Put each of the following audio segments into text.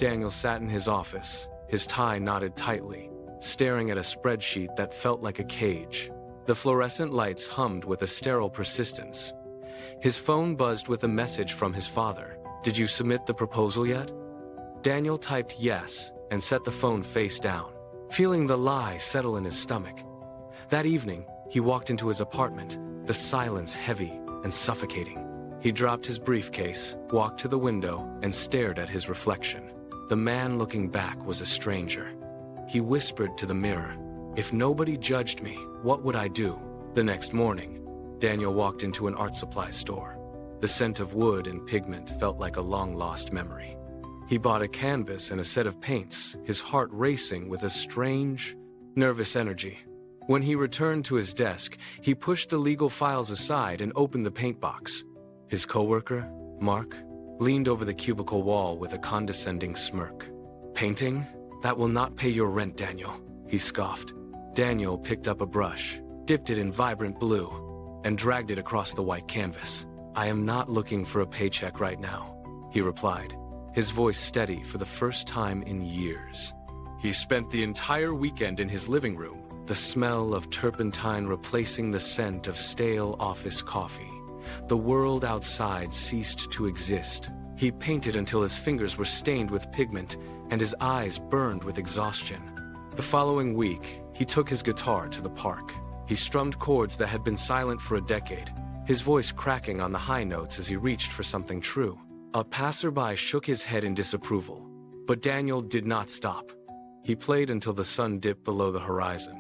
Daniel sat in his office, his tie knotted tightly, staring at a spreadsheet that felt like a cage. The fluorescent lights hummed with a sterile persistence. His phone buzzed with a message from his father. "Did you submit the proposal yet?" Daniel typed yes and set the phone face down, feeling the lie settle in his stomach. That evening, he walked into his apartment, the silence heavy and suffocating. He dropped his briefcase, walked to the window, and stared at his reflection. The man looking back was a stranger. He whispered to the mirror, "If nobody judged me, what would I do?" The next morning, Daniel walked into an art supply store. The scent of wood and pigment felt like a long-lost memory. He bought a canvas and a set of paints, his heart racing with a strange, nervous energy. When he returned to his desk, he pushed the legal files aside and opened the paint box. His coworker, Mark, leaned over the cubicle wall with a condescending smirk. "Painting? That will not pay your rent, Daniel," he scoffed. Daniel picked up a brush, dipped it in vibrant blue, and dragged it across the white canvas. "I am not looking for a paycheck right now," he replied, his voice steady for the first time in years. He spent the entire weekend in his living room, the smell of turpentine replacing the scent of stale office coffee. The world outside ceased to exist. He painted until his fingers were stained with pigment and his eyes burned with exhaustion. The following week, he took his guitar to the park. He strummed chords that had been silent for a decade, his voice cracking on the high notes as he reached for something true. A passerby shook his head in disapproval, but Daniel did not stop. He played until the sun dipped below the horizon,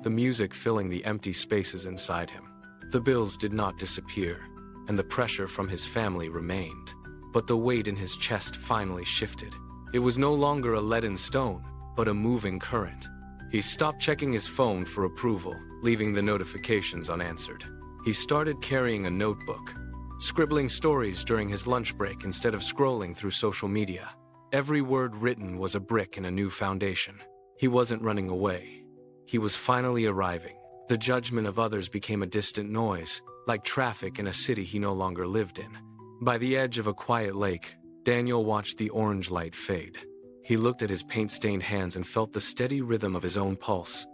the music filling the empty spaces inside him. The bills did not disappear, and the pressure from his family remained. But the weight in his chest finally shifted. It was no longer a leaden stone, but a moving current. He stopped checking his phone for approval, leaving the notifications unanswered. He started carrying a notebook, scribbling stories during his lunch break instead of scrolling through social media. Every word written was a brick in a new foundation. He wasn't running away. He was finally arriving. The judgment of others became a distant noise, like traffic in a city he no longer lived in. By the edge of a quiet lake, Daniel watched the orange light fade. He looked at his paint-stained hands and felt the steady rhythm of his own pulse.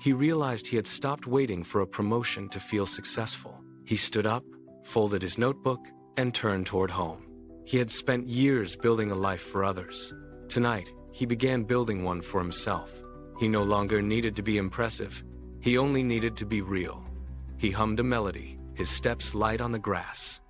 He realized he had stopped waiting for a promotion to feel successful. He stood up, folded his notebook, and turned toward home. He had spent years building a life for others. Tonight, he began building one for himself. He no longer needed to be impressive. He only needed to be real. He hummed a melody, his steps light on the grass.